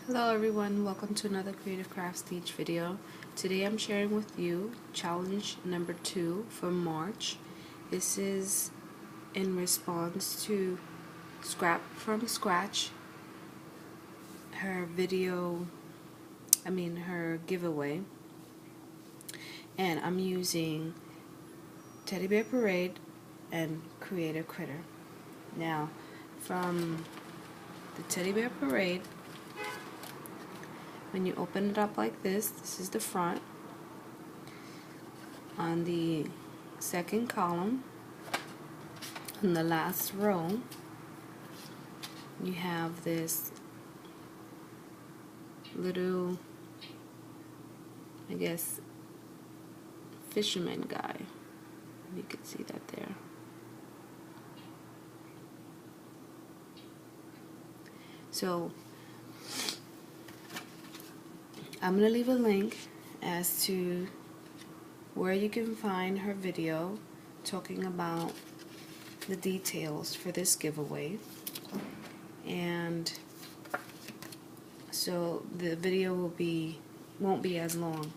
Hello everyone, welcome to another Creative Crafts Teach video. Today I'm sharing with you challenge number 2 for March. This is in response to Scrap from Scratch, her her giveaway. And I'm using Teddy Bear Parade and Create a Critter. Now, from the Teddy Bear Parade, when you open it up like this is the front. On the second column, in the last row, you have this little, I guess, fisherman guy. You can see that there. So I'm going to leave a link as to where you can find her video talking about the details for this giveaway. And so the video won't be as long.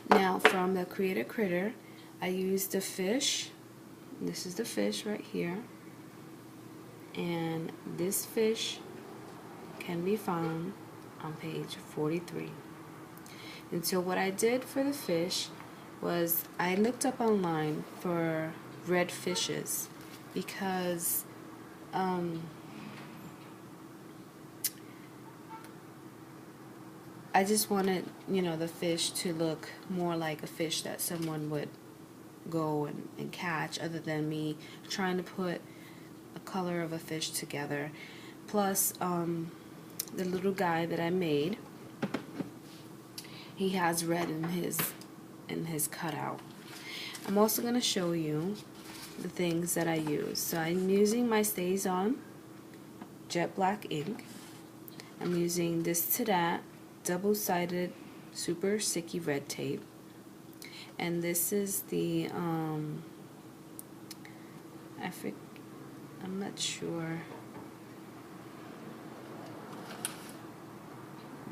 Now, from the Create a Critter, I used the fish. This is the fish right here. And this fish can be found on page 43. And so what I did for the fish was I looked up online for red fishes because I just wanted, the fish to look more like a fish that someone would go and catch, other than me trying to put a color of a fish together. Plus, the little guy that I made, he has red in his cutout. I'm also going to show you the things that I use. So I'm using my StazOn jet black ink. I'm using this to that double-sided super sticky red tape, and this is the I'm not sure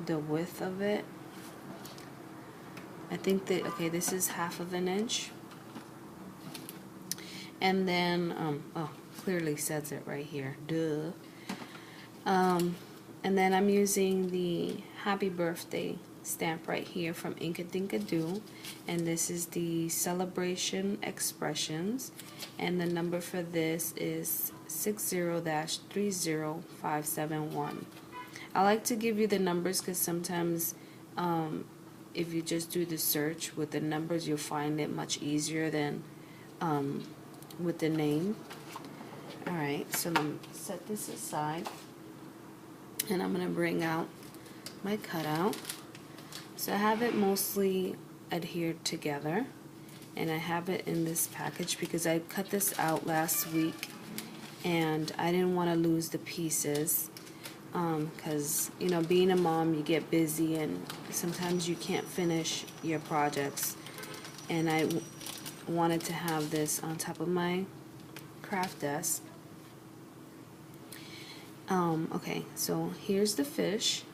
the width of it. I think that, okay, this is 1/2 inch. And then, oh, clearly says it right here, duh. And then I'm using the Happy Birthday stamp right here from Inkadinkado, and this is the Celebration Expressions, and the number for this is 60-30571. I like to give you the numbers because sometimes if you just do the search with the numbers, you'll find it much easier than with the name. Alright, so let me set this aside, and I'm going to bring out my cutout. So I have it mostly adhered together, and I have it in this package because I cut this out last week and I didn't want to lose the pieces. Because being a mom, you get busy and sometimes you can't finish your projects, and I wanted to have this on top of my craft desk. Okay, so here's the fish,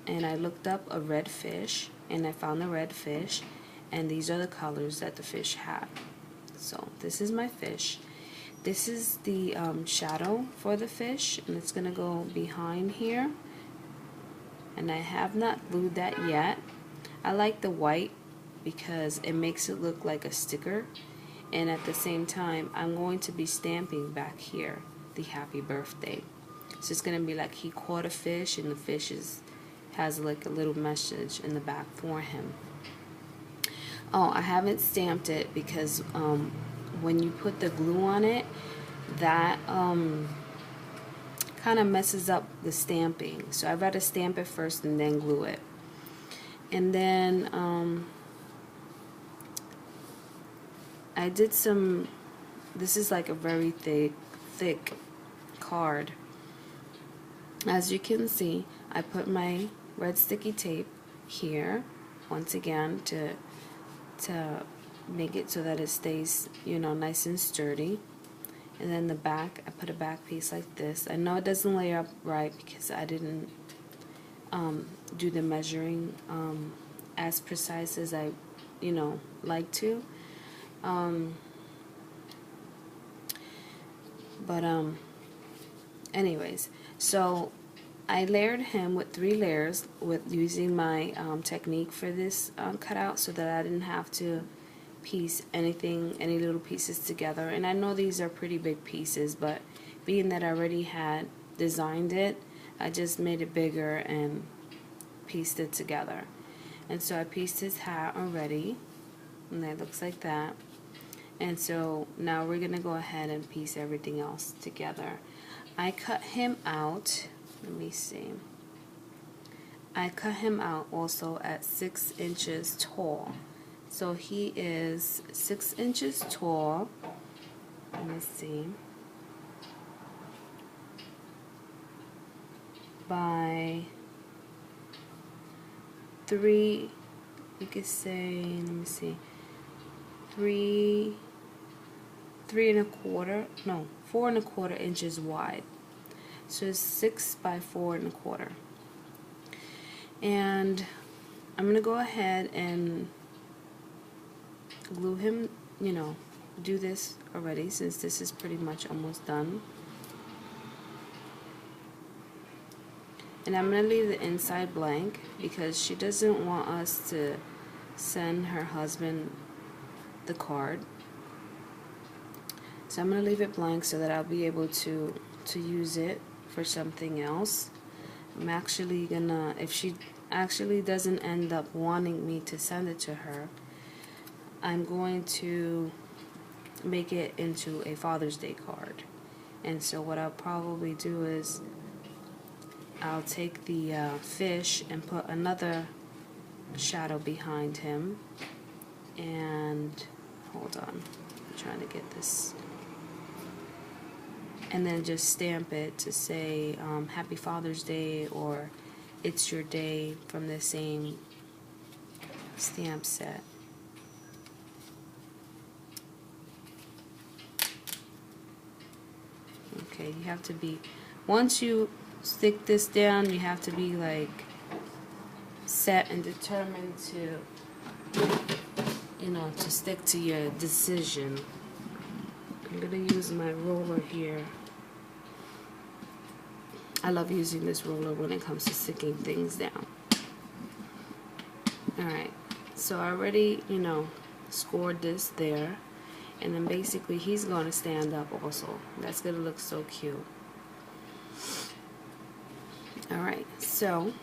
and I looked up a red fish and I found the red fish, and these are the colors that the fish had. So this is my fish. This is the shadow for the fish, and it's gonna go behind here, and I have not glued that yet. I like the white because it makes it look like a sticker, and at the same time I'm going to be stamping back here the Happy Birthday. So it's gonna be like he caught a fish, and the fish has like a little message in the back for him. Oh, I haven't stamped it because when you put the glue on it, that kind of messes up the stamping. So I'd rather stamp it first and then glue it. And then I did some, this is like a very thick card. As you can see, I put my red sticky tape here once again to make it so that it stays, nice and sturdy. And then the back, I put a back piece like this. I know it doesn't lay up right because I didn't do the measuring as precise as I, like to. But anyways, so I layered him with 3 layers with using my technique for this cutout, so that I didn't have to piece any little pieces together. And I know these are pretty big pieces, but being that I already had designed it, I just made it bigger and pieced it together. And so I pieced his hat already, and that looks like that. And so now we're gonna go ahead and piece everything else together. I cut him out, let me see, I cut him out also at 6 inches tall. So he is 6 inches tall. Let me see, by 3, you could say, let me see, 4¼ inches wide. So it's 6 by 4¼ and I'm gonna go ahead and glue him, do this already since this is pretty much almost done. And I'm gonna leave the inside blank because she doesn't want us to send her husband the card. So I'm gonna leave it blank so that I'll be able to use it for something else. I'm actually gonna, if she actually doesn't end up wanting me to send it to her, I'm going to make it into a Father's Day card. And so what I'll probably do is I'll take the fish and put another shadow behind him, and hold on, I'm trying to get this, and then just stamp it to say Happy Father's Day or It's Your Day from the same stamp set. Okay, you have to be, once you stick this down, you have to be like set and determined to, to stick to your decision. I'm gonna use my roller here. I love using this roller when it comes to sticking things down. Alright, so I already, scored this there. And then basically he's going to stand up also. That's going to look so cute. Alright, so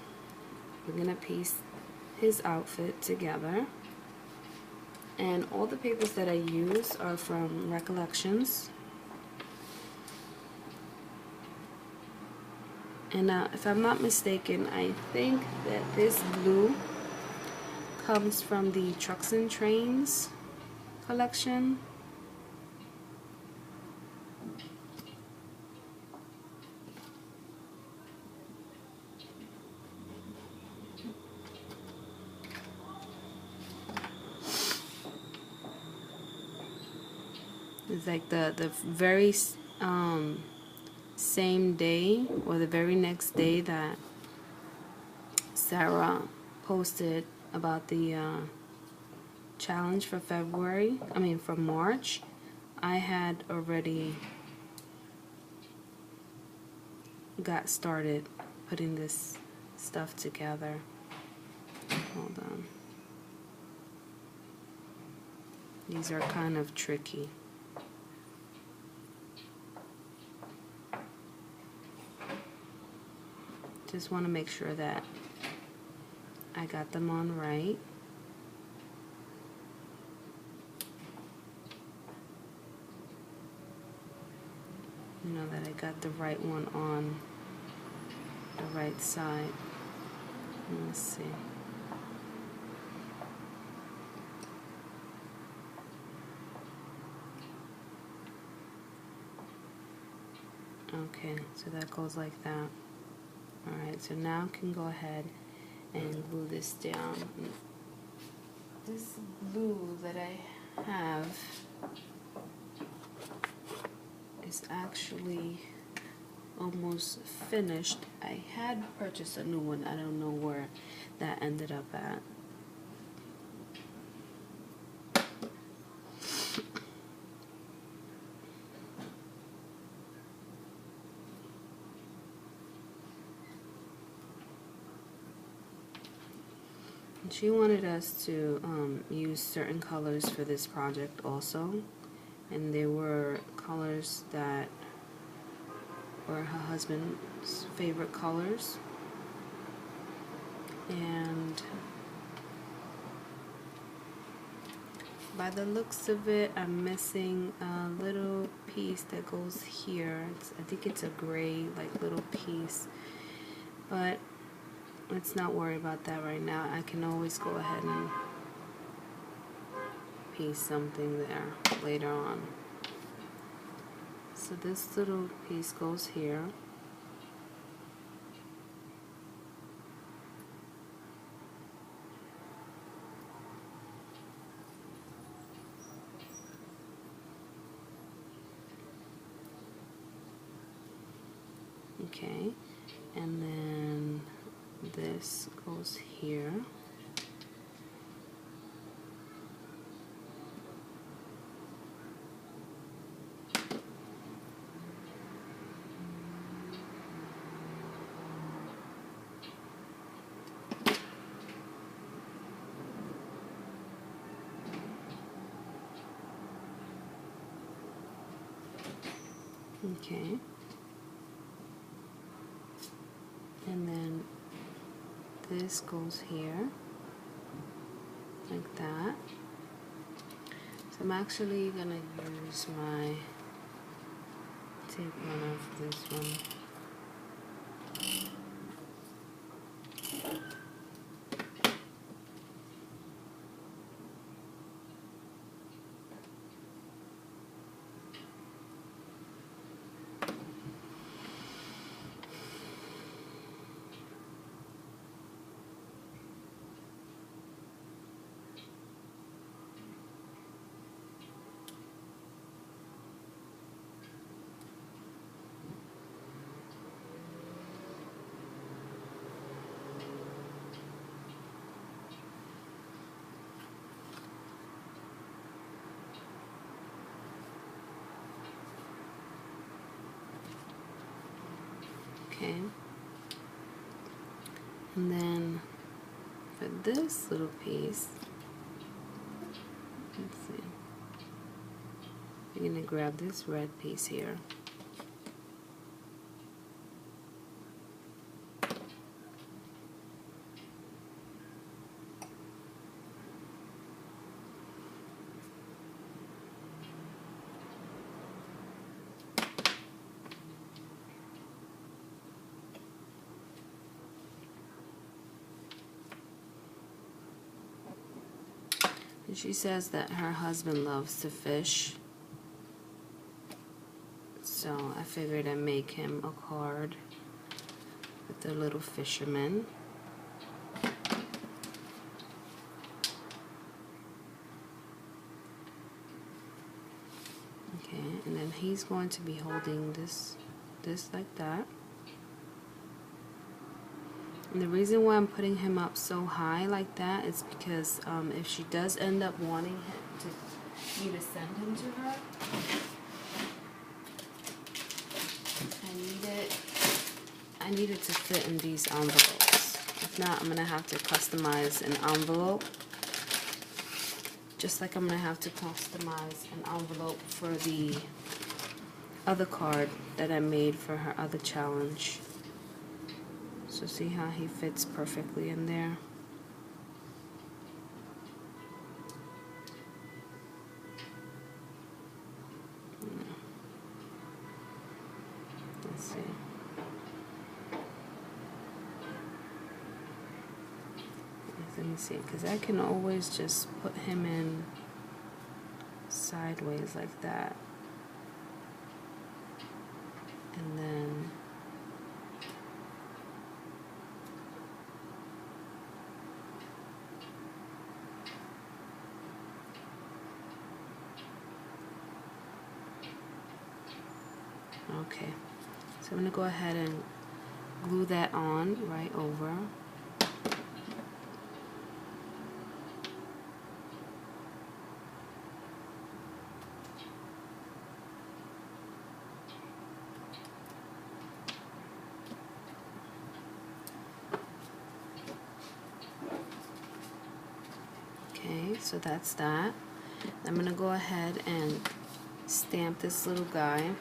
we're going to piece his outfit together. And all the papers that I use are from Recollections. And if I'm not mistaken, I think that this blue comes from the Trucks and Trains collection. It's like the very same day or the very next day that Sarah posted about the challenge for for March, I had already got started putting this stuff together. Hold on. These are kind of tricky. Just want to make sure that I got them on right. That I got the right one on the right side. Let's see. Okay, so that goes like that. Alright, so now I can go ahead and glue this down. This glue that I have is actually almost finished. I had purchased a new one. I don't know where that ended up at. She wanted us to use certain colors for this project also, and they were colors that were her husband's favorite colors. And by the looks of it, I'm missing a little piece that goes here. I think it's a gray like little piece, but let's not worry about that right now. I can always go ahead and piece something there later on. So this little piece goes here. Okay, and then this goes here. Okay. And then this goes here, like that. So I'm actually gonna use my tape runner for this one. Okay, and then for this little piece, let's see, I'm gonna grab this red piece here. And she says that her husband loves to fish, so I figured I'd make him a card with the little fisherman. Okay, and then he's going to be holding this like that. And the reason why I'm putting him up so high like that is because if she does end up wanting me to send him to her, I need it to fit in these envelopes. If not, I'm gonna have to customize an envelope, just like I'm gonna have to customize an envelope for the other card that I made for her other challenge. So see how he fits perfectly in there. Let's see. Let me see, because I can always just put him in sideways like that. And then okay, So I'm going to go ahead and glue that on right over. Okay, so that's that. I'm going to go ahead and stamp this little guy.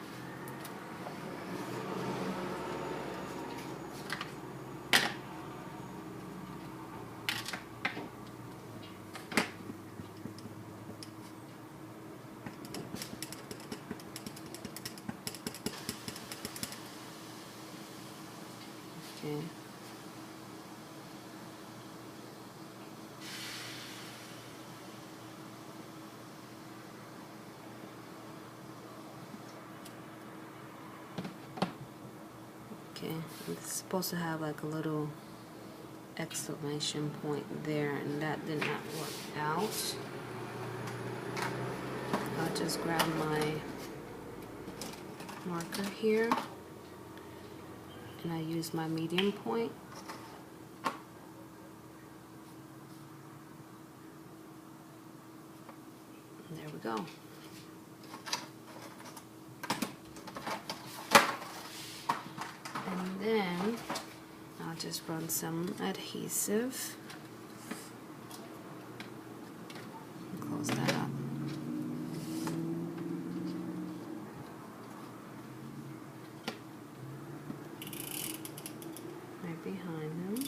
Okay. Okay, it's supposed to have like a little exclamation point there, and that did not work out. I'll just grab my marker here, and I use my medium point. And there we go. And then I'll just run some adhesive and close that up. Right behind them.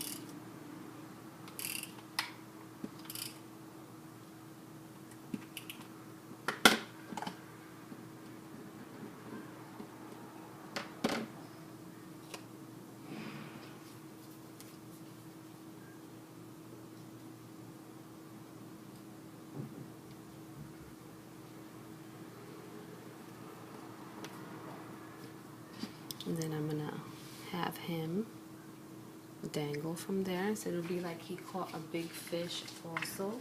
And then I'm gonna have him dangle from there, so it'll be like he caught a big fish also.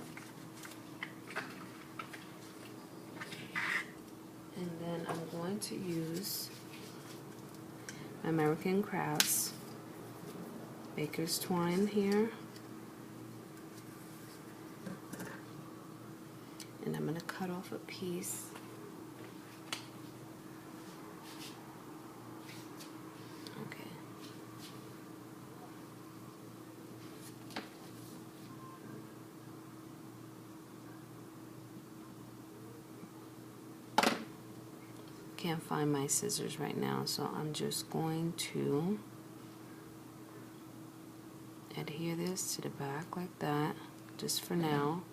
And then I'm going to use American Crafts Baker's Twine here. And I'm gonna cut off a piece. Can't find my scissors right now, so I'm just going to adhere this to the back like that, just for now.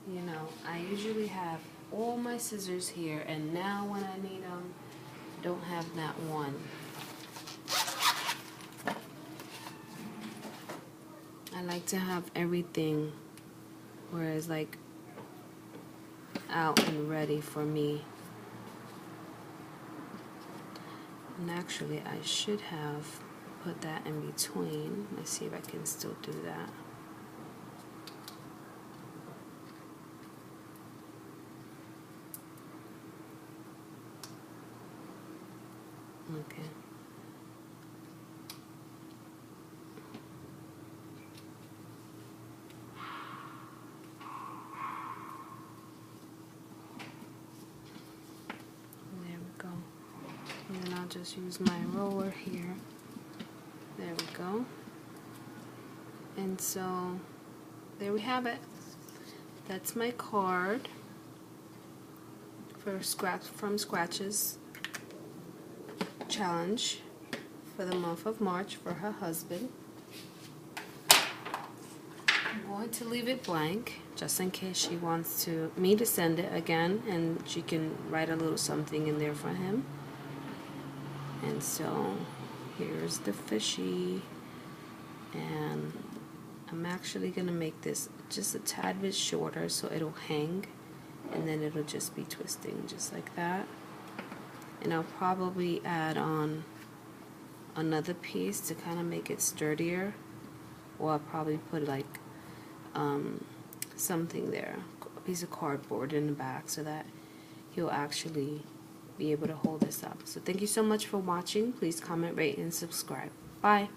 You know, I usually have all my scissors here, and now when I need them, I don't have that one. I like to have everything where it's like out and ready for me. And actually I should have put that in between. Let's see if I can still do that. Okay. And then I'll just use my roller here. There we go. And so there we have it. That's my card for Scratch from Scratches challenge for the month of March for her husband. I'm going to leave it blank just in case she wants me to send it again, and she can write a little something in there for him. And so here's the fishy, and I'm actually going to make this just a tad bit shorter so it'll hang, and then it'll just be twisting just like that. And I'll probably add on another piece to kind of make it sturdier, or I'll probably put like something there, a piece of cardboard in the back, so that he'll actually be able to hold this up. So thank you so much for watching. Please comment, rate, and subscribe. Bye.